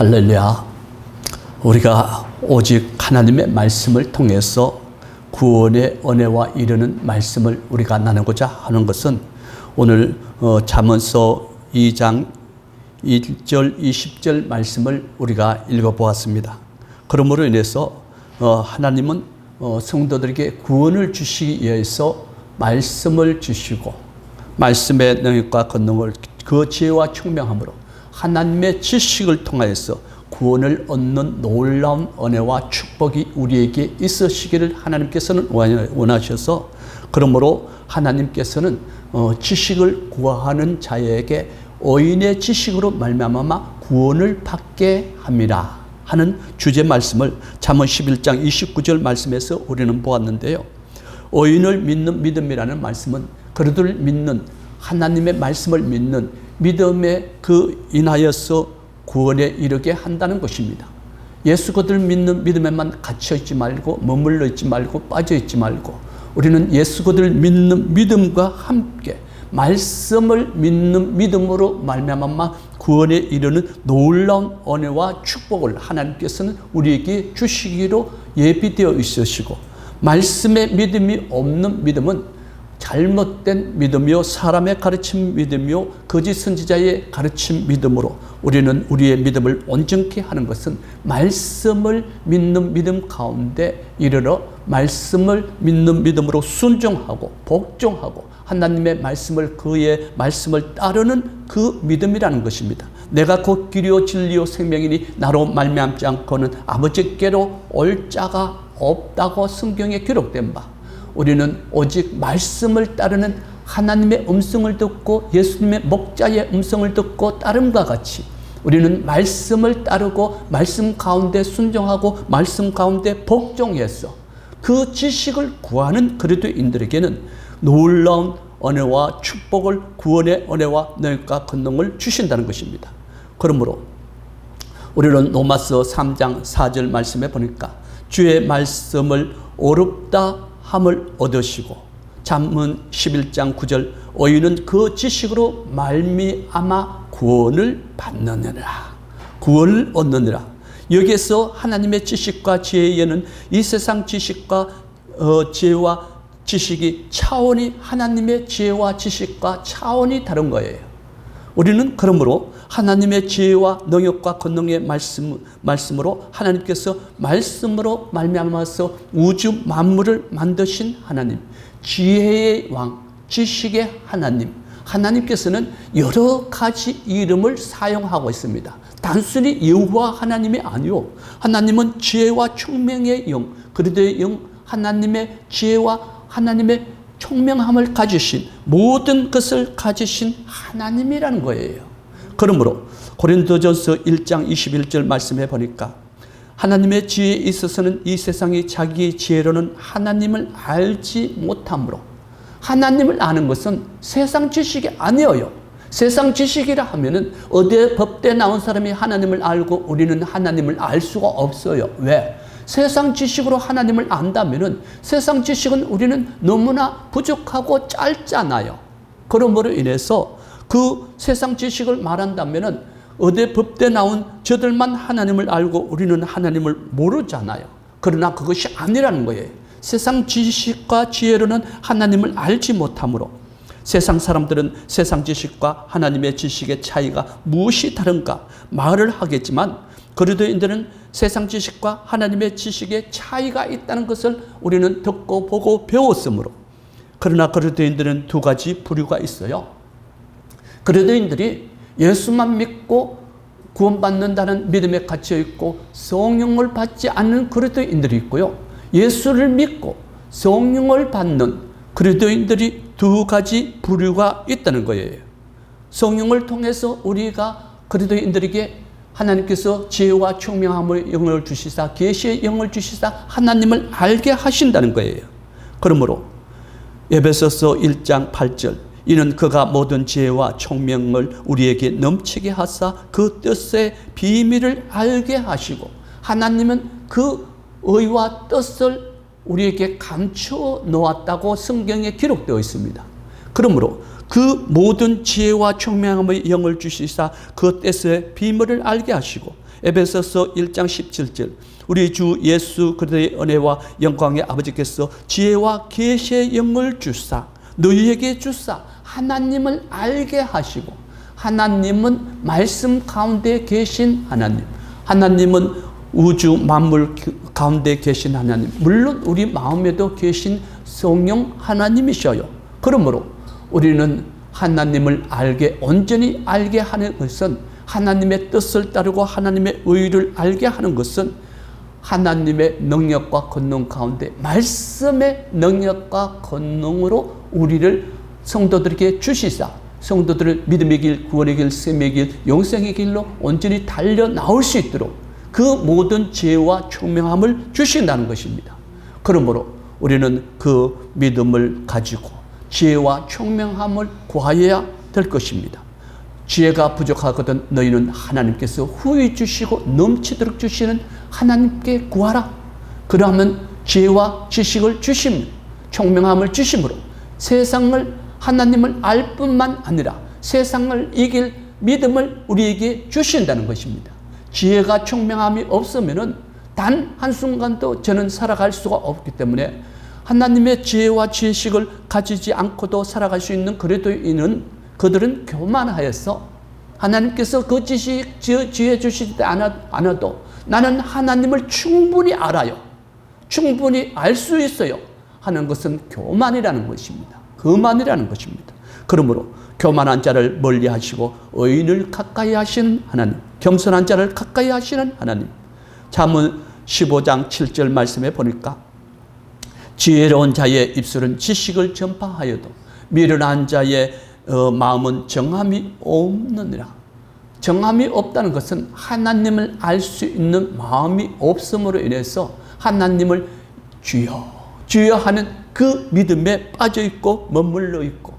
할렐루야. 우리가 오직 하나님의 말씀을 통해서 구원의 은혜와 이르는 말씀을 우리가 나누고자 하는 것은 오늘 잠언서 2장 1절 20절 말씀을 우리가 읽어보았습니다. 그러므로 인해서 하나님은 성도들에게 구원을 주시기 위해서 말씀을 주시고 말씀의 능력과 권능을 그 지혜와 총명함으로 하나님의 지식을 통하여서 구원을 얻는 놀라운 은혜와 축복이 우리에게 있으시기를 하나님께서는 원하셔서, 그러므로 하나님께서는 지식을 구하는 자에게 의인의 지식으로 말미암아 구원을 받게 함이라 하는 주제 말씀을 잠언 11장 29절 말씀에서 우리는 보았는데요. 의인을 믿는 믿음이라는 말씀은 그들을 믿는 하나님의 말씀을 믿는 믿음에 인하여서 구원에 이르게 한다는 것입니다. 예수 그들 믿는 믿음에만 갇혀 있지 말고 머물러 있지 말고 빠져 있지 말고 우리는 예수 그들 믿는 믿음과 함께 말씀을 믿는 믿음으로 말미암아 구원에 이르는 놀라운 은혜와 축복을 하나님께서는 우리에게 주시기로 예비되어 있으시고, 말씀에 믿음이 없는 믿음은 잘못된 믿음이요 사람의 가르침 믿음이요 거짓 선지자의 가르침 믿음으로 우리는 우리의 믿음을 온전케 하는 것은 말씀을 믿는 믿음 가운데 이르러 말씀을 믿는 믿음으로 순종하고 복종하고 하나님의 말씀을 그의 말씀을 따르는 그 믿음이라는 것입니다. 내가 곧 길이요 진리요 생명이니 나로 말미암지 않고는 아버지께로 올 자가 없다고 성경에 기록된 바, 우리는 오직 말씀을 따르는 하나님의 음성을 듣고 예수님의 목자의 음성을 듣고 따름과 같이 우리는 말씀을 따르고 말씀 가운데 순종하고 말씀 가운데 복종해서 그 지식을 구하는 그리스도인들에게는 놀라운 은혜와 축복을, 구원의 은혜와 능력과 권능을 주신다는 것입니다. 그러므로 우리는 로마서 3장 4절 말씀에 보니까 주의 말씀을 어렵다 함을 얻으시고, 잠언 11장 9절 의인은 그 지식으로 말미암아 구원을 받느니라, 구원을 얻느니라. 여기에서 하나님의 지식과 지혜에는 이 세상 지식과 지혜와 지식이 차원이 하나님의 지혜와 지식과 차원이 다른 거예요. 우리는 그러므로 하나님의 지혜와 능력과 권능의 말씀으로 하나님께서 말씀으로 말미암아서 우주 만물을 만드신 하나님, 지혜의 왕, 지식의 하나님, 하나님께서는 여러 가지 이름을 사용하고 있습니다. 단순히 여호와 하나님이 아니요, 하나님은 지혜와 총명의 영, 그리스도의 영, 하나님의 지혜와 하나님의 총명함을 가지신, 모든 것을 가지신 하나님이라는 거예요. 그러므로 고린도전서 1장 21절 말씀해 보니까 하나님의 지혜에 있어서는 이 세상이 자기의 지혜로는 하나님을 알지 못하므로, 하나님을 아는 것은 세상 지식이 아니에요. 세상 지식이라 하면은 어디 법대 나온 사람이 하나님을 알고 우리는 하나님을 알 수가 없어요. 왜? 세상 지식으로 하나님을 안다면은 세상 지식은 우리는 너무나 부족하고 짧잖아요. 그러므로 인해서 그 세상 지식을 말한다면은 어디 법대 나온 저들만 하나님을 알고 우리는 하나님을 모르잖아요. 그러나 그것이 아니라는 거예요. 세상 지식과 지혜로는 하나님을 알지 못하므로, 세상 사람들은 세상 지식과 하나님의 지식의 차이가 무엇이 다른가 말을 하겠지만, 그리스도인들은 세상 지식과 하나님의 지식의 차이가 있다는 것을 우리는 듣고 보고 배웠으므로, 그러나 그리스도인들은 두 가지 부류가 있어요. 그리스도인들이 예수만 믿고 구원받는다는 믿음에 갇혀 있고 성령을 받지 않는 그리스도인들이 있고요, 예수를 믿고 성령을 받는 그리스도인들이 두 가지 부류가 있다는 거예요. 성령을 통해서 우리가 그리스도인들에게 하나님께서 지혜와 총명함의 영을 주시사 계시의 영을 주시사 하나님을 알게 하신다는 거예요. 그러므로 에베소서 1장 8절 이는 그가 모든 지혜와 총명을 우리에게 넘치게 하사 그 뜻의 비밀을 알게 하시고, 하나님은 그 의와 뜻을 우리에게 감추어 놓았다고 성경에 기록되어 있습니다. 그러므로 그 모든 지혜와 총명함의 영을 주시사 그 뜻의 비밀을 알게 하시고, 에베소서 1장 17절 우리 주 예수 그리스도의 은혜와 영광의 아버지께서 지혜와 계시의 영을 주사 너희에게 주사 하나님을 알게 하시고, 하나님은 말씀 가운데 계신 하나님, 하나님은 우주 만물 가운데 계신 하나님, 물론 우리 마음에도 계신 성령 하나님이셔요. 그러므로 우리는 하나님을 온전히 알게 하는 것은, 하나님의 뜻을 따르고 하나님의 의를 알게 하는 것은 하나님의 능력과 권능 가운데 말씀의 능력과 권능으로 우리를 성도들에게 주시사 성도들을 믿음의 길, 구원의 길, 생명의 길, 영생의 길로 온전히 달려 나올 수 있도록 그 모든 지혜와 총명함을 주신다는 것입니다. 그러므로 우리는 그 믿음을 가지고 지혜와 총명함을 구하여야 될 것입니다. 지혜가 부족하거든 너희는 하나님께서 후히 주시고 넘치도록 주시는 하나님께 구하라. 그러면 지혜와 지식을 주심, 총명함을 주심으로 세상을, 하나님을 알 뿐만 아니라 세상을 이길 믿음을 우리에게 주신다는 것입니다. 지혜가 총명함이 없으면 단 한순간도 저는 살아갈 수가 없기 때문에 하나님의 지혜와 지식을 가지지 않고도 살아갈 수 있는 그리스도인은 그들은 교만하여서 하나님께서 그 지식, 지혜 주시지 않아도 나는 하나님을 충분히 알아요, 충분히 알 수 있어요 하는 것은 교만이라는 것입니다. 거만이라는 것입니다. 그러므로 교만한 자를 멀리 하시고 의인을 가까이 하시는 하나님, 겸손한 자를 가까이 하시는 하나님. 잠언 15장 7절 말씀에 보니까 지혜로운 자의 입술은 지식을 전파하여도 미련한 자의 마음은 정함이 없느니라. 정함이 없다는 것은 하나님을 알 수 있는 마음이 없음으로 인해서 하나님을 주여 주여 하는 그 믿음에 빠져 있고 머물러 있고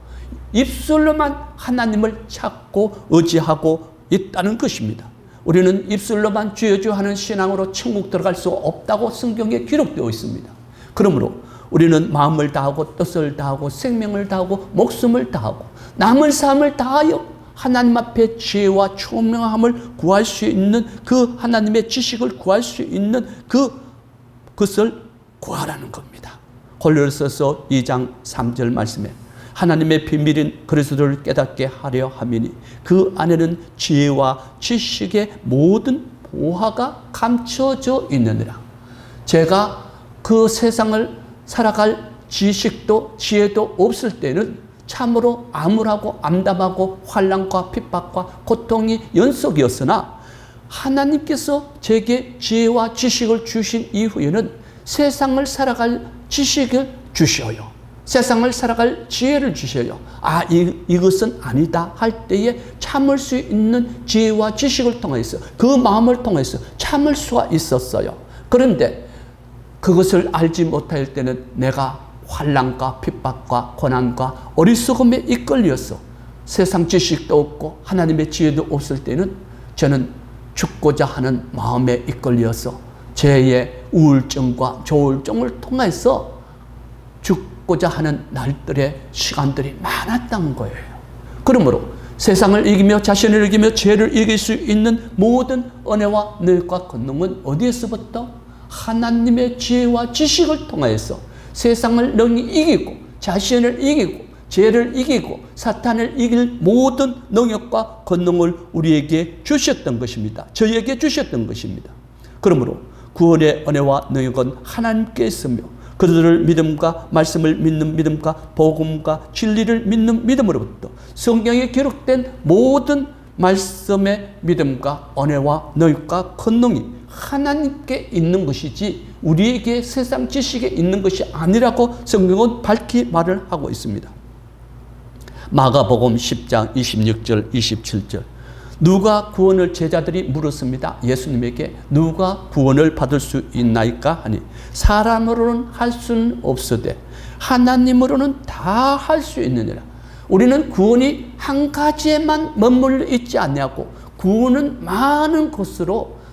입술로만 하나님을 찾고 의지하고 있다는 것입니다. 우리는 입술로만 주여 주여 하는 신앙으로 천국 들어갈 수 없다고 성경에 기록되어 있습니다. 그러므로 우리는 마음을 다하고 뜻을 다하고 생명을 다하고 목숨을 다하고 남은 삶을 다하여 하나님 앞에 지혜와 총명함을 구할 수 있는 그 하나님의 지식을 구할 수 있는 그것을 구하라는 겁니다. 골로새서 2장 3절 말씀에 하나님의 비밀인 그리스도를 깨닫게 하려 함이니 그 안에는 지혜와 지식의 모든 보화가 감춰져 있느니라. 제가 그 세상을 살아갈 지식도 지혜도 없을 때는 참으로 암울하고 암담하고 환난과 핍박과 고통이 연속이었으나 하나님께서 제게 지혜와 지식을 주신 이후에는 세상을 살아갈 지식을 주셔요. 세상을 살아갈 지혜를 주셔요. 이것은 아니다 할 때에 참을 수 있는 지혜와 지식을 통해서 그 마음을 통해서 참을 수가 있었어요. 그런데 그것을 알지 못할 때는 내가 환난과 핍박과 고난과 어리석음에 이끌려서 세상 지식도 없고 하나님의 지혜도 없을 때는 저는 죽고자 하는 마음에 이끌려서 죄의 우울증과 조울증을 통해서 죽고자 하는 날들의 시간들이 많았던 거예요. 그러므로 세상을 이기며 자신을 이기며 죄를 이길 수 있는 모든 은혜와 능력과 권능은 어디에서부터? 하나님의 지혜와 지식을 통해서 세상을 능히 이기고 자신을 이기고 죄를 이기고 사탄을 이길 모든 능력과 권능을 우리에게 주셨던 것입니다. 저희에게 주셨던 것입니다. 그러므로 구원의 은혜와 능력은 하나님께 있으며 그들을 믿음과 말씀을 믿는 믿음과 복음과 진리를 믿는 믿음으로부터 성경에 기록된 모든 말씀의 믿음과 은혜와 능력과 권능이 하나님께 있는 것이지 우리에게 세상 지식에 있는 것이 아니라고 성경은 밝히 말을 하고 있습니다. 마가복음 10장 26절 27절 누가 구원을 제자들이 물었습니다. 예수님에게 누가 구원을 받을 수 있나이까 하니 사람으로는 할 수는 없으되 하나님으로는 다 할 수 있느니라. 우리는 구원이 한 가지에만 머물러 있지 않냐고 구원은 많은 곳으로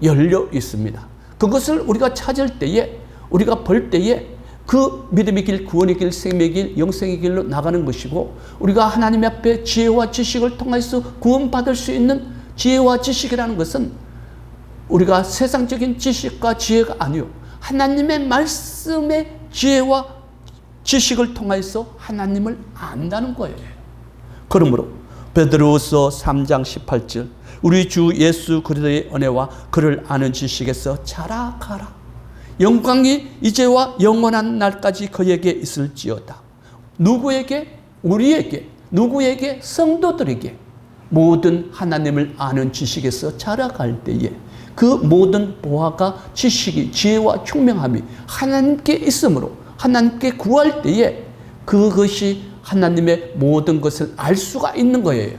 열려 있습니다. 그것을 우리가 찾을 때에 우리가 볼 때에 그 믿음의 길, 구원의 길, 생명의 길, 영생의 길로 나가는 것이고 우리가 하나님 앞에 지혜와 지식을 통해서 구원받을 수 있는 지혜와 지식이라는 것은 우리가 세상적인 지식과 지혜가 아니요, 하나님의 말씀의 지혜와 지식을 통해서 하나님을 안다는 거예요. 그러므로 베드로후서 3장 18절, 우리 주 예수 그리스도의 은혜와 그를 아는 지식에서 자라가라. 영광이 이제와 영원한 날까지 그에게 있을지어다. 누구에게? 우리에게. 누구에게? 성도들에게. 모든 하나님을 아는 지식에서 자라갈 때에 그 모든 보화가, 지식이, 지혜와 총명함이 하나님께 있으므로 하나님께 구할 때에 그것이 하나님의 모든 것을 알 수가 있는 거예요.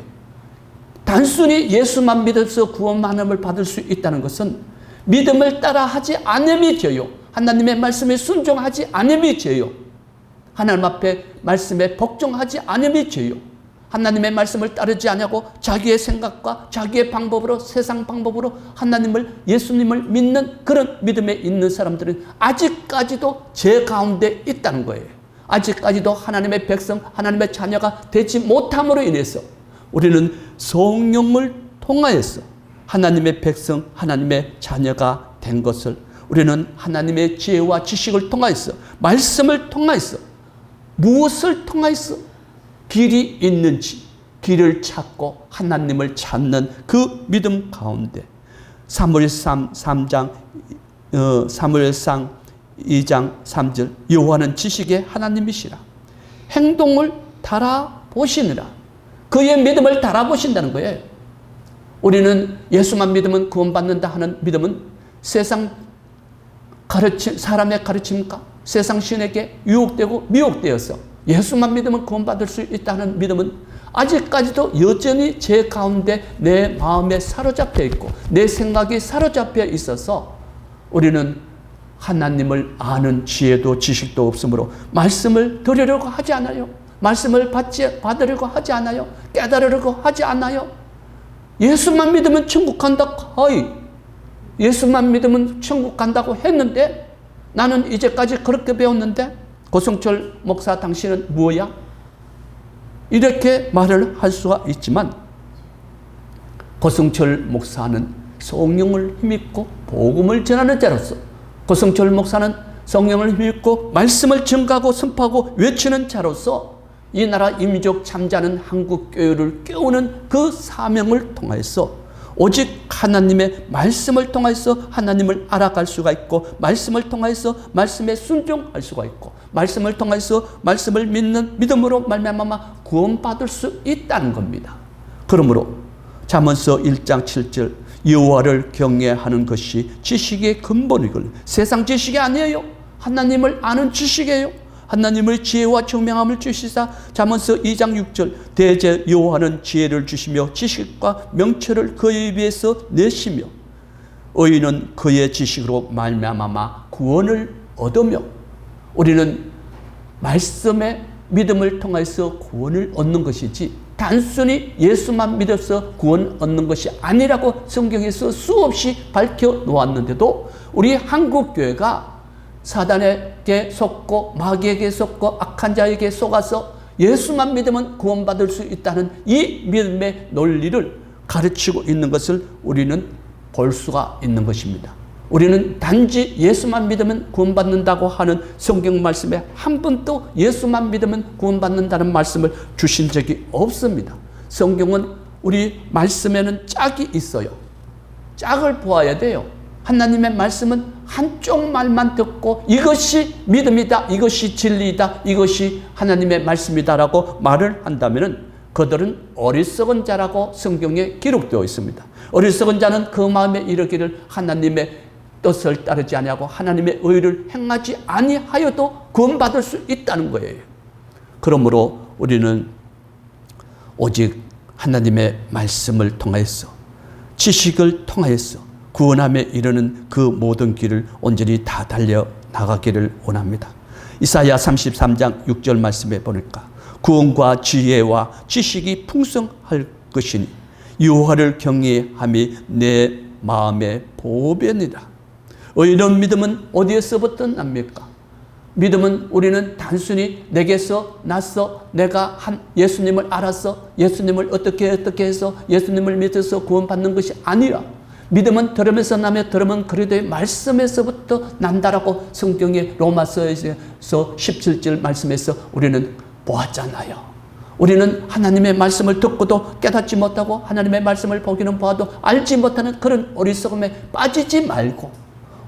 단순히 예수만 믿어서 구원만을 받을 수 있다는 것은 믿음을 따라 하지 않음이 죄요. 하나님의 말씀에 순종하지 않음이 죄요. 하나님 앞에 말씀에 복종하지 않음이 죄요. 하나님의 말씀을 따르지 않냐고 자기의 생각과 자기의 방법으로, 세상 방법으로 하나님을, 예수님을 믿는 그런 믿음에 있는 사람들은 아직까지도 죄 가운데 있다는 거예요. 아직까지도 하나님의 백성, 하나님의 자녀가 되지 못함으로 인해서 우리는 성령을 통하여서 하나님의 백성, 하나님의 자녀가 된 것을, 우리는 하나님의 지혜와 지식을 통하여서, 말씀을 통하여서, 무엇을 통하여서 길이 있는지 길을 찾고 하나님을 찾는 그 믿음 가운데 사무엘상 2장 3절, 여호와는 지식의 하나님이시라. 행동을 달아보시느라. 그의 믿음을 달아보신다는 거예요. 우리는 예수만 믿으면 구원받는다 하는 믿음은 세상 가르침, 사람의 가르침과 세상 신에게 유혹되고 미혹되어서 예수만 믿으면 구원받을 수 있다는 믿음은 아직까지도 여전히 제 가운데 내 마음에 사로잡혀 있고 내 생각이 사로잡혀 있어서 우리는 하나님을 아는 지혜도 지식도 없으므로 말씀을 들으려고 하지 않아요. 말씀을 받으려고 하지 않아요. 깨달으려고 하지 않아요. 예수만 믿으면 천국 간다. 거의 예수만 믿으면 천국 간다고 했는데 나는 이제까지 그렇게 배웠는데 고성철 목사 당신은 뭐야? 이렇게 말을 할 수가 있지만 고성철 목사는 성령을 힘입고 복음을 전하는 자로서, 고성철 목사는 성령을 힘입고 말씀을 증가하고 선포하고 외치는 자로서 이 나라 이민족 잠자는 한국교회를 깨우는 그 사명을 통해서 오직 하나님의 말씀을 통해서 하나님을 알아갈 수가 있고, 말씀을 통해서 말씀에 순종할 수가 있고, 말씀을 통해서 말씀을 믿는 믿음으로 말미암아 구원받을 수 있다는 겁니다. 그러므로 잠언서 1장 7절, 여호와를 경외하는 것이 지식의 근본이거든요. 세상 지식이 아니에요. 하나님을 아는 지식이에요. 하나님의 지혜와 총명함을 주시사 잠언서 2장 6절, 대제 여호와는 지혜를 주시며 지식과 명철을 그의 입에서 내시며 의인은 그의 지식으로 말미암아 구원을 얻으며. 우리는 말씀의 믿음을 통해서 구원을 얻는 것이지 단순히 예수만 믿어서 구원 얻는 것이 아니라고 성경에서 수없이 밝혀 놓았는데도 우리 한국교회가 사단에게 속고 마귀에게 속고 악한 자에게 속아서 예수만 믿으면 구원받을 수 있다는 이 믿음의 논리를 가르치고 있는 것을 우리는 볼 수가 있는 것입니다. 우리는 단지 예수만 믿으면 구원받는다고 하는 성경 말씀에 한 번도 예수만 믿으면 구원받는다는 말씀을 주신 적이 없습니다. 성경은 우리 말씀에는 짝이 있어요. 짝을 보아야 돼요. 하나님의 말씀은 한쪽 말만 듣고 이것이 믿음이다, 이것이 진리이다, 이것이 하나님의 말씀이다라고 말을 한다면 그들은 어리석은 자라고 성경에 기록되어 있습니다. 어리석은 자는 그 마음에 이르기를 하나님의 뜻을 따르지 아니하고 하나님의 의를 행하지 아니하여도 구원받을 수 있다는 거예요. 그러므로 우리는 오직 하나님의 말씀을 통해서, 지식을 통해서 구원함에 이르는 그 모든 길을 온전히 다 달려 나가기를 원합니다. 이사야 33장 6절 말씀에 보니까 구원과 지혜와 지식이 풍성할 것이니 여호와를 경외함이 내 마음의 보배니라. 의인의 믿음은 어디에서부터 납니까? 믿음은 우리는 단순히 내게서 나서 내가 예수님을 알아서 예수님을 어떻게 해서 예수님을 믿어서 구원받는 것이 아니라 믿음은 들으면서 나며 들으면 그리스도의 말씀에서부터 난다라고 성경의 로마서에서 17절 말씀에서 우리는 보았잖아요. 우리는 하나님의 말씀을 듣고도 깨닫지 못하고 하나님의 말씀을 보기는 보아도 알지 못하는 그런 어리석음에 빠지지 말고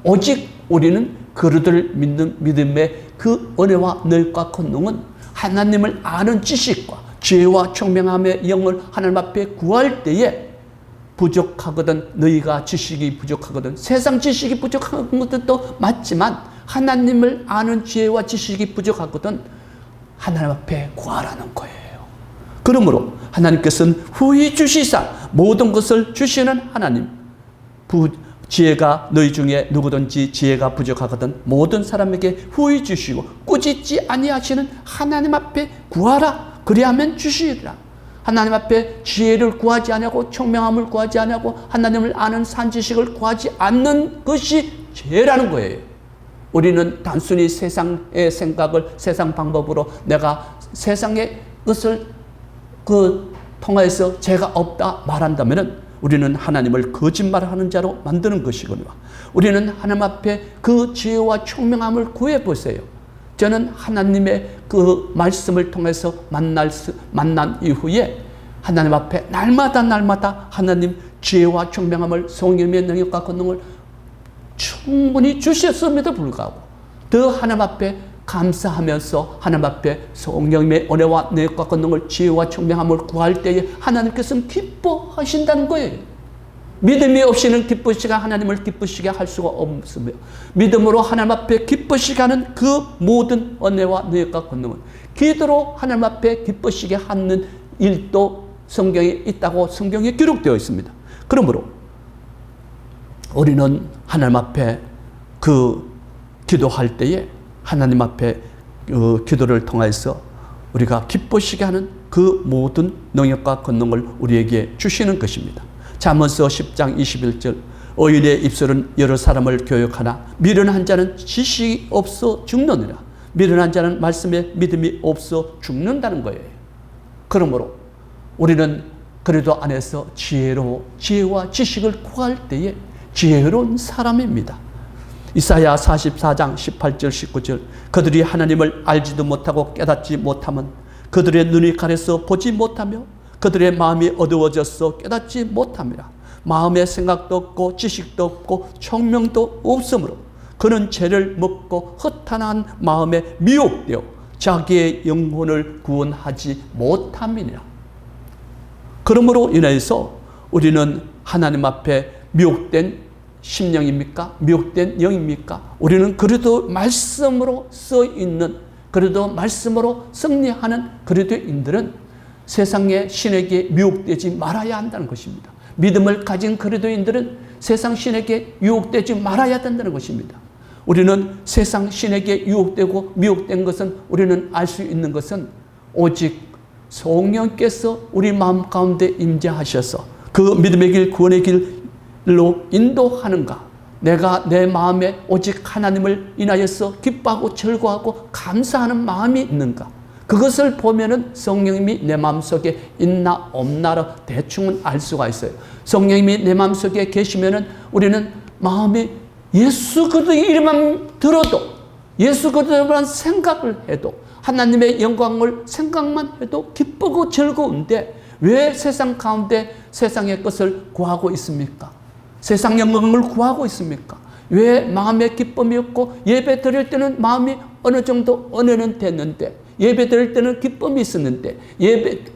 오직 우리는 그들을 믿는 믿음의 그 은혜와 능력과 권능은 하나님을 아는 지식과 지혜와 총명함의 영을 하나님 앞에 구할 때에 부족하거든. 너희가 지식이 부족하거든. 세상 지식이 부족한 것도 맞지만 하나님을 아는 지혜와 지식이 부족하거든 하나님 앞에 구하라는 거예요. 그러므로 하나님께서는 후히 주시사 모든 것을 주시는 하나님, 지혜가 너희 중에 누구든지 지혜가 부족하거든 모든 사람에게 후히 주시고 꾸짖지 아니하시는 하나님 앞에 구하라. 그리하면 주시리라. 하나님 앞에 지혜를 구하지 아니하고 총명함을 구하지 아니하고 하나님을 아는 산지식을 구하지 않는 것이 죄라는 거예요. 우리는 단순히 세상의 생각을 세상 방법으로 내가 세상의 것을 통해서 죄가 없다 말한다면 우리는 하나님을 거짓말하는 자로 만드는 것이거든요. 우리는 하나님 앞에 그 지혜와 총명함을 구해보세요. 저는 하나님의 그 말씀을 통해서 만난 이후에 하나님 앞에 날마다 하나님 지혜와 총명함을 성령의 능력과 권능을 충분히 주셨음에도 불구하고 더 하나님 앞에 감사하면서 하나님 앞에 성령의 은혜와 능력과 권능을 지혜와 총명함을 구할 때에 하나님께서는 기뻐하신다는 거예요. 믿음이 없이는 기쁘시게 하나님을 기쁘시게 할 수가 없으며 믿음으로 하나님 앞에 기쁘시게 하는 그 모든 은혜와 능력과 권능은 기도로 하나님 앞에 기쁘시게 하는 일도 성경에 있다고 성경에 기록되어 있습니다. 그러므로 우리는 하나님 앞에 그 기도할 때에 하나님 앞에 기도를 통해서 우리가 기쁘시게 하는 그 모든 능력과 권능을 우리에게 주시는 것입니다. 잠언서 10장 21절 의인의 입술은 여러 사람을 교육하나 미련한 자는 지식이 없어 죽느니라. 미련한 자는 말씀에 믿음이 없어 죽는다는 거예요. 그러므로 우리는 그래도 안에서 지혜와 지식을 구할 때에 지혜로운 사람입니다. 이사야 44장 18절 19절 그들이 하나님을 알지도 못하고 깨닫지 못하면 그들의 눈이 가려서 보지 못하며 그들의 마음이 어두워져서 깨닫지 못함이라. 마음의 생각도 없고 지식도 없고 총명도 없으므로 그는 죄를 먹고 허탄한 마음에 미혹되어 자기의 영혼을 구원하지 못함이니라. 그러므로 인해서 우리는 하나님 앞에 미혹된 심령입니까? 미혹된 영입니까? 우리는 그래도 말씀으로 써 있는 그래도 말씀으로 승리하는 그리스도인들은 세상의 신에게 미혹되지 말아야 한다는 것입니다. 믿음을 가진 그리스도인들은 세상 신에게 유혹되지 말아야 된다는 것입니다. 우리는 세상 신에게 유혹되고 미혹된 것은 우리는 알 수 있는 것은 오직 성령께서 우리 마음 가운데 임재하셔서 그 믿음의 길 구원의 길로 인도하는가, 내가 내 마음에 오직 하나님을 인하여서 기뻐하고 즐거워하고 감사하는 마음이 있는가, 그것을 보면은 성령님이 내 마음속에 있나 없나를 대충은 알 수가 있어요. 성령님이 내 마음속에 계시면은 우리는 마음에 예수 그리스도의 이름만 들어도, 예수 그리스도만 생각을 해도, 하나님의 영광을 생각만 해도 기쁘고 즐거운데 왜 세상 가운데 세상의 것을 구하고 있습니까? 세상 영광을 구하고 있습니까? 왜 마음에 기쁨이 없고 예배 드릴 때는 마음이 어느 정도 은혜는 됐는데, 예배 드릴 때는 기쁨이 있었는데,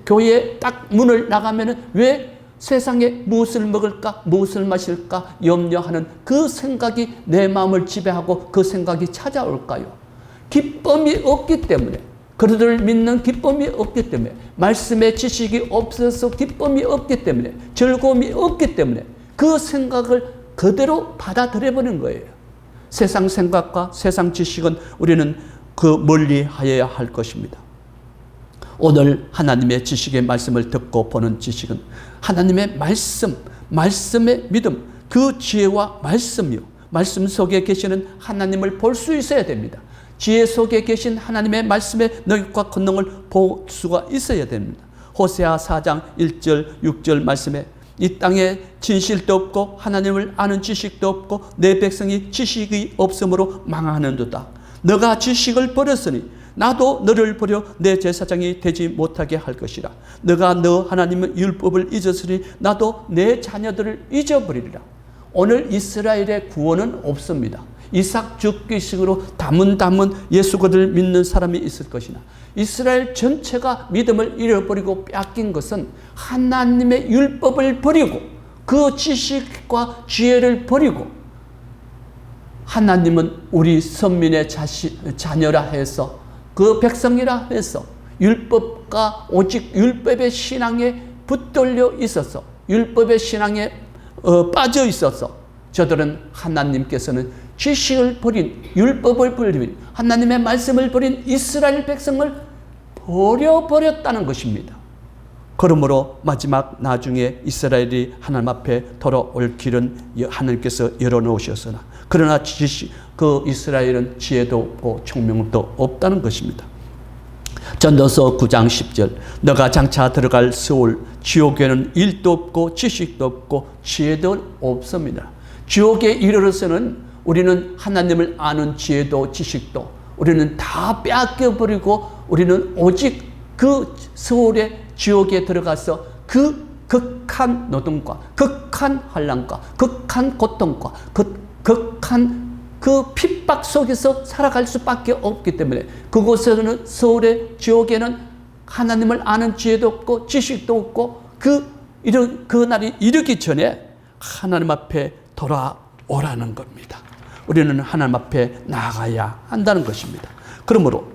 교회 딱 문을 나가면은 왜 세상에 무엇을 먹을까, 무엇을 마실까 염려하는 그 생각이 내 마음을 지배하고 그 생각이 찾아올까요? 기쁨이 없기 때문에, 그들을 믿는 기쁨이 없기 때문에, 말씀의 지식이 없어서 기쁨이 없기 때문에, 즐거움이 없기 때문에 그 생각을 그대로 받아들여버리는 거예요. 세상 생각과 세상 지식은 우리는 멀리 하여야 할 것입니다. 오늘 하나님의 지식의 말씀을 듣고 보는 지식은 하나님의 말씀, 말씀의 믿음, 그 지혜와 말씀이요, 말씀 속에 계시는 하나님을 볼 수 있어야 됩니다. 지혜 속에 계신 하나님의 말씀의 능력과 권능을 볼 수가 있어야 됩니다. 호세아 4장 1절 6절 말씀에 이 땅에 진실도 없고 하나님을 아는 지식도 없고 내 백성이 지식이 없으므로 망하는도다. 너가 지식을 버렸으니 나도 너를 버려 내 제사장이 되지 못하게 할 것이라. 너가 너 하나님의 율법을 잊었으니 나도 내 자녀들을 잊어버리리라. 오늘 이스라엘의 구원은 없습니다. 이삭 죽기식으로 담은 예수 그리스도를 믿는 사람이 있을 것이나 이스라엘 전체가 믿음을 잃어버리고 뺏긴 것은 하나님의 율법을 버리고 그 지식과 지혜를 버리고 하나님은 우리 선민의 자녀라 해서 그 백성이라 해서 율법과 오직 율법의 신앙에 붙들려 있어서 율법의 신앙에 빠져 있어서 저들은 하나님께서는 지식을 버린 율법을 버린 하나님의 말씀을 버린 이스라엘 백성을 버려버렸다는 것입니다. 그러므로 마지막 나중에 이스라엘이 하나님 앞에 돌아올 길은 하나님께서 열어놓으셨으나 그러나 그 이스라엘은 지혜도 없고 총명도 없다는 것입니다. 전도서 9장 10절 너가 장차 들어갈 세월 지옥에는 일도 없고 지식도 없고 지혜도 없습니다. 지옥에 이르러서는 우리는 하나님을 아는 지혜도 지식도 우리는 다 빼앗겨버리고 우리는 오직 그 세월의 지옥에 들어가서 그 극한 노동과 극한 환난과 극한 고통과 극한 그 핍박 속에서 살아갈 수밖에 없기 때문에 그곳에는 서울의 지옥에는 하나님을 아는 지혜도 없고 지식도 없고 그 날이 이르기 전에 하나님 앞에 돌아오라는 겁니다. 우리는 하나님 앞에 나아가야 한다는 것입니다. 그러므로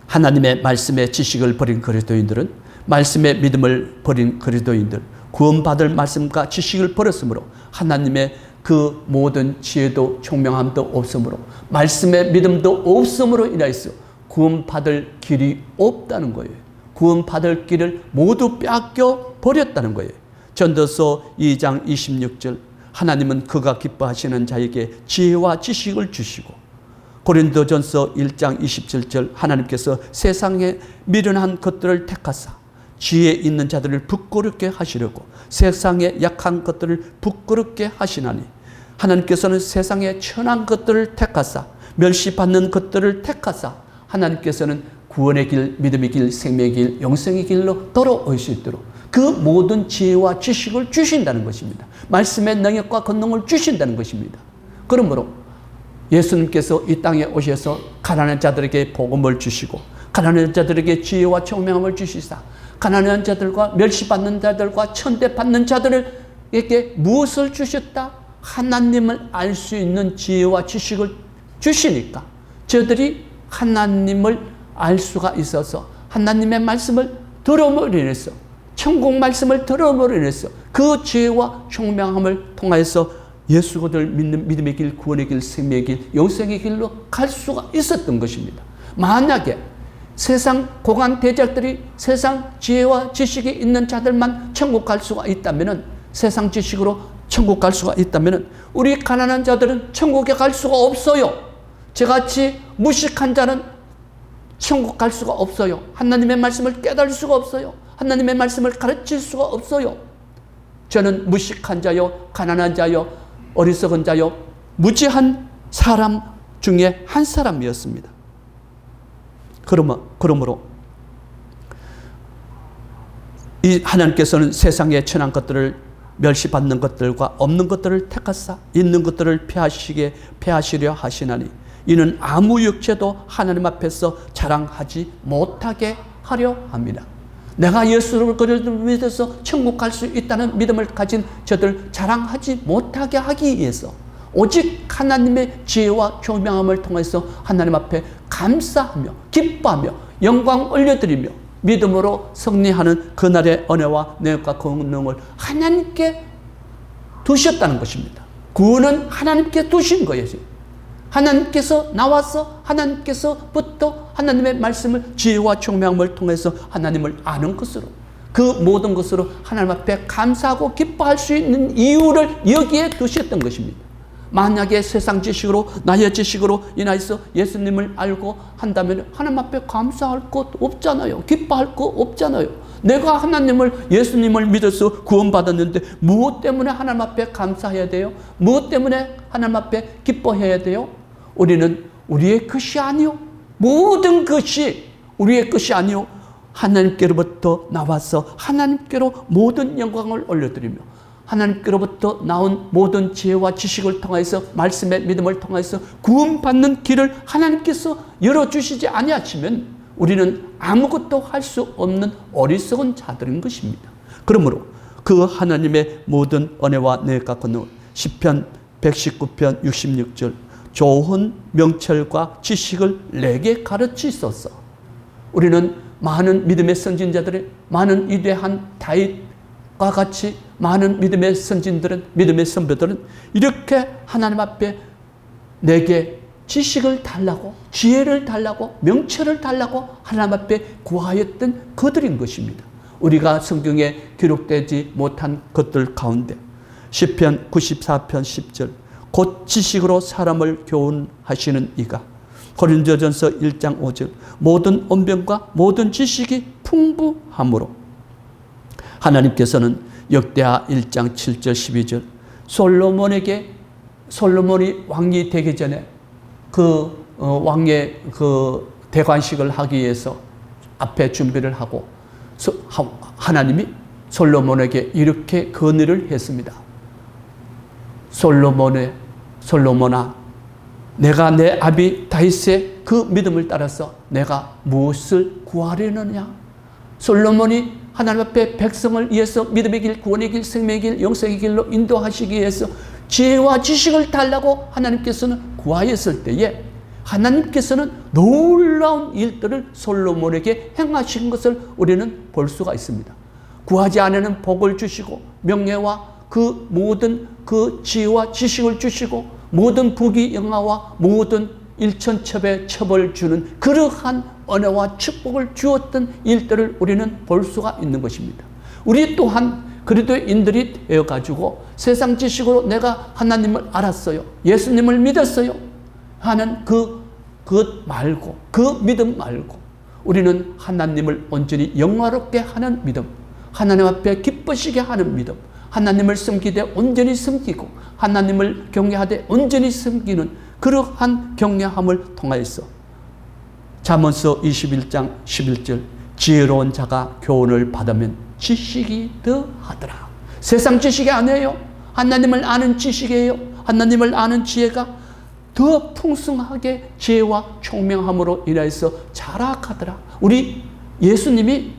하나님의 말씀의 지식을 버린 그리스도인들은 말씀의 믿음을 버린 그리스도인들 구원받을 말씀과 지식을 버렸으므로 하나님의 그 모든 지혜도 총명함도 없으므로 말씀의 믿음도 없음으로 인하여서 구원받을 길이 없다는 거예요. 구원받을 길을 모두 빼앗겨 버렸다는 거예요. 전도서 2장 26절 하나님은 그가 기뻐하시는 자에게 지혜와 지식을 주시고 고린도전서 1장 27절 하나님께서 세상에 미련한 것들을 택하사 지혜 있는 자들을 부끄럽게 하시려고 세상에 약한 것들을 부끄럽게 하시나니 하나님께서는 세상에 천한 것들을 택하사 멸시받는 것들을 택하사 하나님께서는 구원의 길, 믿음의 길, 생명의 길, 영생의 길로 돌아올 수 있도록 그 모든 지혜와 지식을 주신다는 것입니다. 말씀의 능력과 권능을 주신다는 것입니다. 그러므로 예수님께서 이 땅에 오셔서 가난한 자들에게 복음을 주시고 가난한 자들에게 지혜와 총명함을 주시사 가난한 자들과 멸시받는 자들과 천대받는 자들에게 무엇을 주셨다? 하나님을 알 수 있는 지혜와 지식을 주시니까 저들이 하나님을 알 수가 있어서 하나님의 말씀을 들음으로 인해서 천국 말씀을 들음으로 인해서 그 지혜와 총명함을 통하여서 예수 그리스도를 믿는 믿음의 길, 구원의 길, 생명의 길, 영생의 길로 갈 수가 있었던 것입니다. 만약에 세상 고관 대작들이 세상 지혜와 지식이 있는 자들만 천국 갈 수가 있다면 세상 지식으로 천국 갈 수가 있다면 우리 가난한 자들은 천국에 갈 수가 없어요. 저같이 무식한 자는 천국 갈 수가 없어요. 하나님의 말씀을 깨달을 수가 없어요. 하나님의 말씀을 가르칠 수가 없어요. 저는 무식한 자요, 가난한 자요, 어리석은 자요, 무지한 사람 중에 한 사람이었습니다. 그러므로 이 하나님께서는 세상에 천한 것들을 멸시받는 것들과 없는 것들을 택하사 있는 것들을 폐하시려 하시나니 이는 아무 육체도 하나님 앞에서 자랑하지 못하게 하려 합니다. 내가 예수를 믿어서 천국 갈 수 있다는 믿음을 가진 저들 자랑하지 못하게 하기 위해서 오직 하나님의 지혜와 총명함을 통해서 하나님 앞에 감사하며 기뻐하며 영광 올려드리며 믿음으로 승리하는 그날의 은혜와 능력과 권능을 하나님께 두셨다는 것입니다. 구원은 하나님께 두신 거예요. 하나님께서 나와서 하나님께서부터 하나님의 말씀을 지혜와 총명함을 통해서 하나님을 아는 것으로 그 모든 것으로 하나님 앞에 감사하고 기뻐할 수 있는 이유를 여기에 두셨던 것입니다. 만약에 세상 지식으로 나의 지식으로 인하여서 예수님을 알고 한다면 하나님 앞에 감사할 것 없잖아요. 기뻐할 것 없잖아요. 내가 하나님을, 예수님을 믿어서 구원받았는데 무엇 때문에 하나님 앞에 감사해야 돼요? 무엇 때문에 하나님 앞에 기뻐해야 돼요? 우리는 우리의 것이 아니요, 모든 것이 우리의 것이 아니요, 하나님께로부터 나와서 하나님께로 모든 영광을 올려드리며 하나님께로부터 나온 모든 지혜와 지식을 통해서, 말씀의 믿음을 통해서 구원받는 길을 하나님께서 열어주시지 아니하시면 우리는 아무것도 할 수 없는 어리석은 자들인 것입니다. 그러므로 그 하나님의 모든 은혜와 내가 건너 시편 119편 66절 좋은 명철과 지식을 내게 가르치소서. 우리는 많은 믿음의 선진자들의, 많은 위대한 다윗과 같이 많은 믿음의 선진들은, 믿음의 선배들은 이렇게 하나님 앞에 내게 지식을 달라고, 지혜를 달라고, 명철을 달라고 하나님 앞에 구하였던 그들인 것입니다. 우리가 성경에 기록되지 못한 것들 가운데 시편 94편 10절 곧 지식으로 사람을 교훈하시는 이가, 고린도전서 1장 5절 모든 언변과 모든 지식이 풍부함으로, 하나님께서는 역대하 1장 7절 12절 솔로몬이 왕이 되기 전에 그 왕의 그 대관식을 하기 위해서 앞에 준비를 하고 하나님이 솔로몬에게 이렇게 건의를 했습니다. 솔로몬아, 내가 내 아비 다윗의 그 믿음을 따라서 내가 무엇을 구하려느냐? 솔로몬이 하나님 앞에 백성을 위해서 믿음의 길, 구원의 길, 생명의 길, 영생의 길로 인도하시기 위해서 지혜와 지식을 달라고 하나님께서는 구하였을 때에 하나님께서는 놀라운 일들을 솔로몬에게 행하신 것을 우리는 볼 수가 있습니다. 구하지 않으면 복을 주시고 명예와 그 모든 그 지혜와 지식을 주시고 모든 부귀 영화와 모든 일천첩에 첩을 주는 그러한 은혜와 축복을 주었던 일들을 우리는 볼 수가 있는 것입니다. 우리 또한 그리스도인들이 되어가지고 세상 지식으로 내가 하나님을 알았어요, 예수님을 믿었어요 하는 그것 말고, 그 믿음 말고 우리는 하나님을 온전히 영화롭게 하는 믿음, 하나님 앞에 기쁘시게 하는 믿음, 하나님을 섬기되 온전히 섬기고 하나님을 경외하되 온전히 섬기는 그러한 경외함을 통하여서 잠언서 21장 11절 지혜로운 자가 교훈을 받으면 지식이 더하더라. 세상 지식이 아니에요. 하나님을 아는 지식이에요. 하나님을 아는 지혜가 더 풍성하게 지혜와 총명함으로 인해서 자라가더라. 우리 예수님이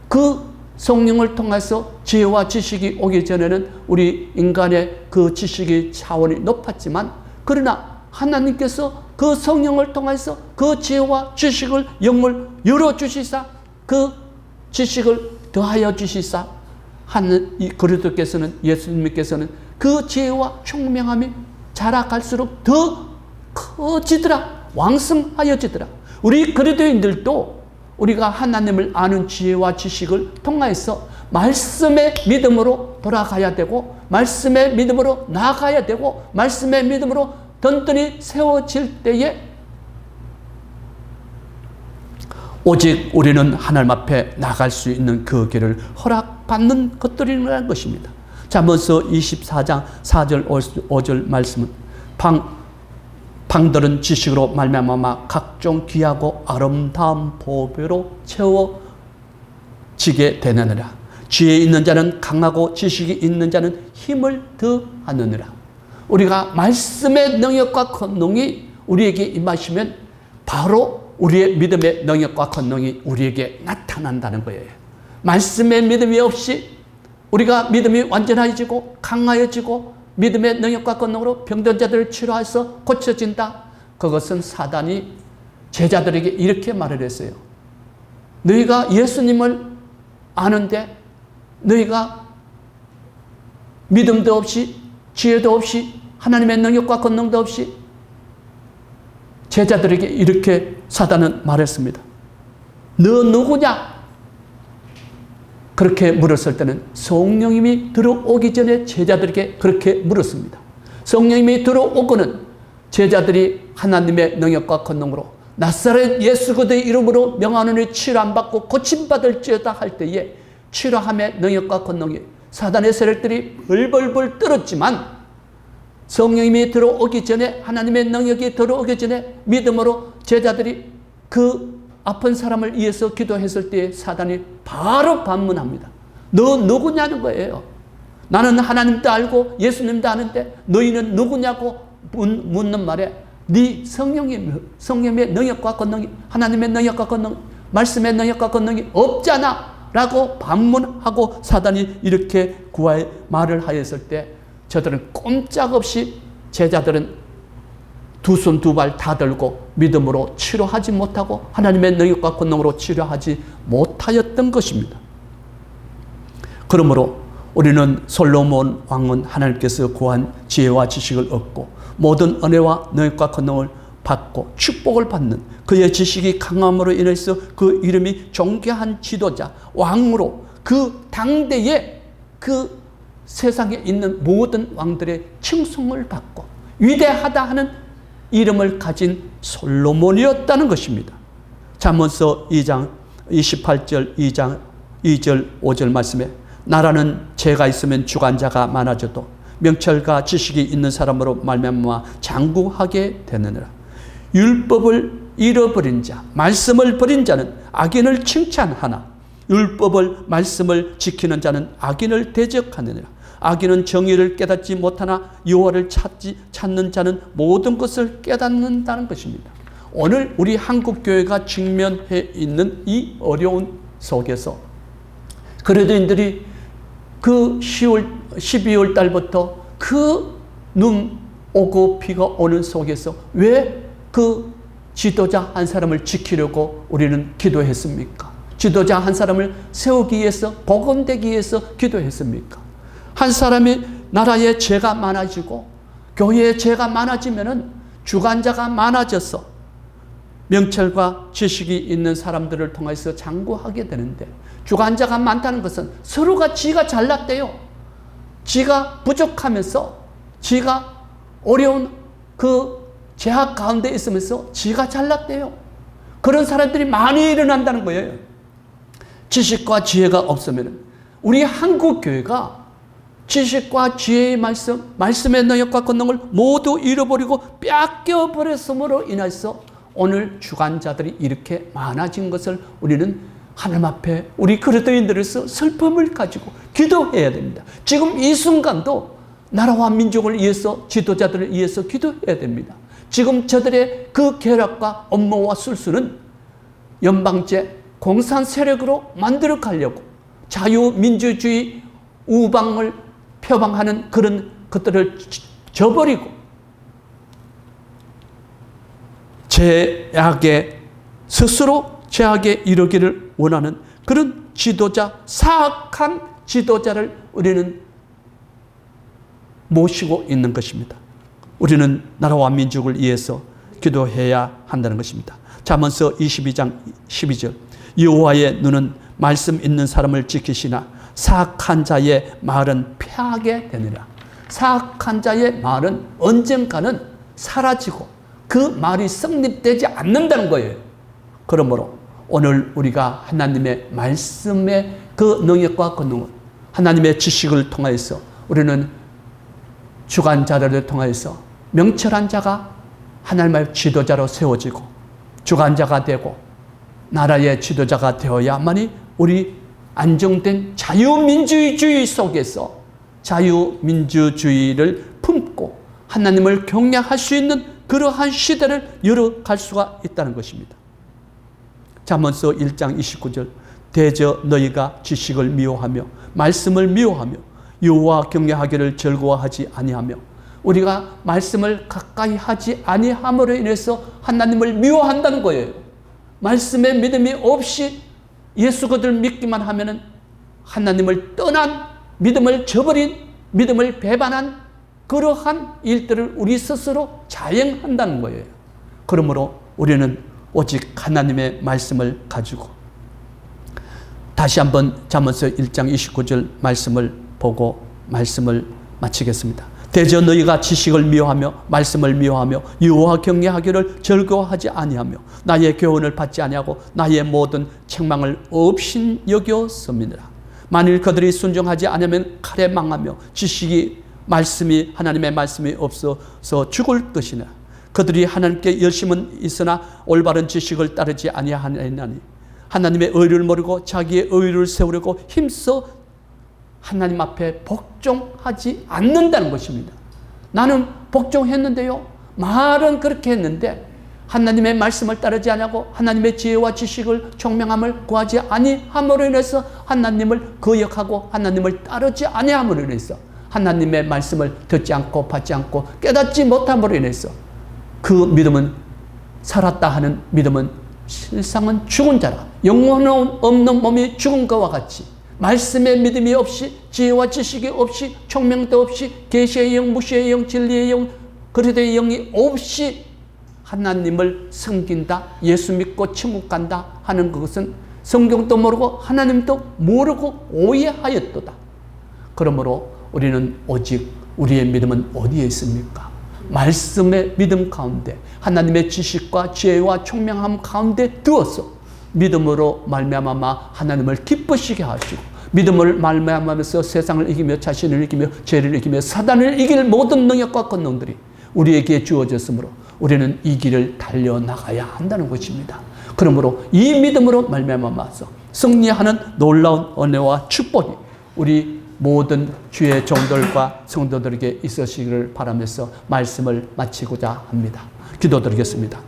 그 성령을 통해서 지혜와 지식이 오기 전에는 우리 인간의 그 지식의 차원이 높았지만, 그러나 하나님께서 그 성령을 통해서 그 지혜와 지식을 영을 열어주시사 그 지식을 더하여 주시사 그리스도께서는, 예수님께서는 그 지혜와 총명함이 자라갈수록 더 커지더라, 왕성하여지더라. 우리 그리스도인들도 우리가 하나님을 아는 지혜와 지식을 통하여서 말씀의 믿음으로 돌아가야 되고, 말씀의 믿음으로 나아가야 되고, 말씀의 믿음으로 든든히 세워질 때에 오직 우리는 하나님 앞에 나갈 수 있는 그 길을 허락받는 것들이라는 것입니다. 잠언서 24장 4절 5절 말씀은 방들은 지식으로 말미암아 각종 귀하고 아름다운 보배로 채워지게 되느니라. 지혜 있는 자는 강하고 지식이 있는 자는 힘을 더하느니라. 우리가 말씀의 능력과 권능이 우리에게 임하시면 바로 우리의 믿음의 능력과 권능이 우리에게 나타난다는 거예요. 말씀의 믿음이 없이 우리가 믿음이 완전해지고 강하여지고 믿음의 능력과 권능으로 병든 자들을 치료해서 고쳐진다. 그것은 사단이 제자들에게 이렇게 말을 했어요. 너희가 예수님을 아는데 너희가 믿음도 없이 지혜도 없이 하나님의 능력과 권능도 없이, 제자들에게 이렇게 사단은 말했습니다. 너 누구냐? 그렇게 물었을 때는 성령님이 들어오기 전에 제자들에게 그렇게 물었습니다. 성령님이 들어오고는 제자들이 하나님의 능력과 권능으로 나사렛 예수 그리스도의 이름으로 명하노니 치료 안 받고 고침받을지어다 할 때에 치료함의 능력과 권능이 사단의 세력들이 벌벌벌 떨었지만 성령님이 들어오기 전에, 하나님의 능력이 들어오기 전에 믿음으로 제자들이 그 아픈 사람을 위해서 기도했을 때 사단이 바로 반문합니다. 너 누구냐는 거예요. 나는 하나님도 알고 예수님도 아는데 너희는 누구냐고 묻는 말에 네 성령의 능력과 권능이, 하나님의 능력과 권능, 말씀의 능력과 권능이 없잖아 라고 반문하고 사단이 이렇게 구하의 말을 하였을 때 저들은 꼼짝없이, 제자들은 두 손 두 발 다 들고 믿음으로 치료하지 못하고 하나님의 능력과 권능으로 치료하지 못하였던 것입니다. 그러므로 우리는 솔로몬 왕은 하나님께서 구한 지혜와 지식을 얻고 모든 은혜와 능력과 권능을 받고 축복을 받는, 그의 지식이 강함으로 인해서 그 이름이 존귀한 지도자, 왕으로 그 당대에 그 세상에 있는 모든 왕들의 칭송을 받고 위대하다 하는 이름을 가진 솔로몬이었다는 것입니다. 잠언서 2장 28절 2장 2절 5절 말씀에 나라는 죄가 있으면 주관자가 많아져도 명철과 지식이 있는 사람으로 말미암아 장구하게 되느니라. 율법을 잃어버린 자, 말씀을 버린 자는 악인을 칭찬하나 율법을 말씀을 지키는 자는 악인을 대적하느니라. 악인은 정의를 깨닫지 못하나 여호와를 찾는 자는 모든 것을 깨닫는다는 것입니다. 오늘 우리 한국교회가 직면해 있는 이 어려운 속에서 그리스도인들이 그 12월 달부터 그 눈 오고 비가 오는 속에서 왜 그 지도자 한 사람을 지키려고 우리는 기도했습니까? 지도자 한 사람을 세우기 위해서, 복음되기 위해서 기도했습니까? 한 사람이 나라에 죄가 많아지고 교회에 죄가 많아지면은 주관자가 많아져서 명철과 지식이 있는 사람들을 통해서 장구하게 되는데, 주관자가 많다는 것은 서로가 지가 잘났대요. 지가 부족하면서 지가 어려운 그 제약 가운데 있으면서 지가 잘났대요. 그런 사람들이 많이 일어난다는 거예요. 지식과 지혜가 없으면 우리 한국교회가 지식과 지혜의 말씀, 말씀의 능력과 권능을 모두 잃어버리고 뺏겨버렸음으로 인해서 오늘 주관자들이 이렇게 많아진 것을 우리는 하나님 앞에 우리 그리스도인들에서 슬픔을 가지고 기도해야 됩니다. 지금 이 순간도 나라와 민족을 위해서, 지도자들을 위해서 기도해야 됩니다. 지금 저들의 그 계략과 업무와 술수는 연방제 공산 세력으로 만들어 가려고 자유민주주의 우방을 표방하는 그런 것들을 저버리고 제약에 스스로 제약에 이르기를 원하는 그런 지도자, 사악한 지도자를 우리는 모시고 있는 것입니다. 우리는 나라와 민족을 위해서 기도해야 한다는 것입니다. 잠언서 22장 12절 여호와의 눈은 말씀 있는 사람을 지키시나 사악한 자의 말은 패하게 되느라. 사악한 자의 말은 언젠가는 사라지고 그 말이 성립되지 않는다는 거예요. 그러므로 오늘 우리가 하나님의 말씀의 그 능력과 권능을, 하나님의 지식을 통하여서 우리는 주관자들을 통하여서 명철한 자가 하나님의 지도자로 세워지고 주관자가 되고 나라의 지도자가 되어야만이 우리 안정된 자유민주주의 속에서 자유민주주의를 품고 하나님을 경외할 수 있는 그러한 시대를 열어갈 수가 있다는 것입니다. 잠언서 1장 29절 대저 너희가 지식을 미워하며 말씀을 미워하며 여호와 경외하기를 즐거워하지 아니하며, 우리가 말씀을 가까이 하지 아니함으로 인해서 하나님을 미워한다는 거예요. 말씀에 믿음이 없이 예수 그들 믿기만 하면은 하나님을 떠난, 믿음을 저버린, 믿음을 배반한 그러한 일들을 우리 스스로 자행한다는 거예요. 그러므로 우리는 오직 하나님의 말씀을 가지고, 다시 한번 잠언서 1장 29절 말씀을 보고 말씀을 마치겠습니다. 대저 너희가 지식을 미워하며 말씀을 미워하며 여호와 경외하기를 즐거워하지 아니하며 나의 교훈을 받지 아니하고 나의 모든 책망을 없인 여겼음이니라. 만일 그들이 순종하지 않으면 칼에 망하며 말씀이 하나님의 말씀이 없어서 죽을 것이나 그들이 하나님께 열심은 있으나 올바른 지식을 따르지 아니하나니 하나님의 의를 모르고 자기의 의를 세우려고 힘써 하나님 앞에 복종하지 않는다는 것입니다. 나는 복종했는데요. 말은 그렇게 했는데 하나님의 말씀을 따르지 않고 하나님의 지혜와 지식을 총명함을 구하지 아니함으로 인해서 하나님을 거역하고 하나님을 따르지 아니함으로 인해서 하나님의 말씀을 듣지 않고 받지 않고 깨닫지 못함으로 인해서 그 믿음은 살았다 하는 믿음은 실상은 죽은 자라. 영혼 없는 몸이 죽은 것과 같이 말씀의 믿음이 없이 지혜와 지식이 없이 총명도 없이 계시의 영, 무시의 영, 진리의 영, 그리스도의 영이 없이 하나님을 섬긴다, 예수 믿고 천국 간다 하는 그것은 성경도 모르고 하나님도 모르고 오해하였도다. 그러므로 우리는 오직 우리의 믿음은 어디에 있습니까? 말씀의 믿음 가운데 하나님의 지식과 지혜와 총명함 가운데 두어서 믿음으로 말미암아 하나님을 기쁘시게 하시고 믿음을 말미암아서 세상을 이기며 자신을 이기며 죄를 이기며 사단을 이길 모든 능력과 권능들이 우리에게 주어졌으므로 우리는 이 길을 달려나가야 한다는 것입니다. 그러므로 이 믿음으로 말미암아서 승리하는 놀라운 은혜와 축복이 우리 모든 주의 종들과 성도들에게 있으시기를 바라면서 말씀을 마치고자 합니다. 기도드리겠습니다.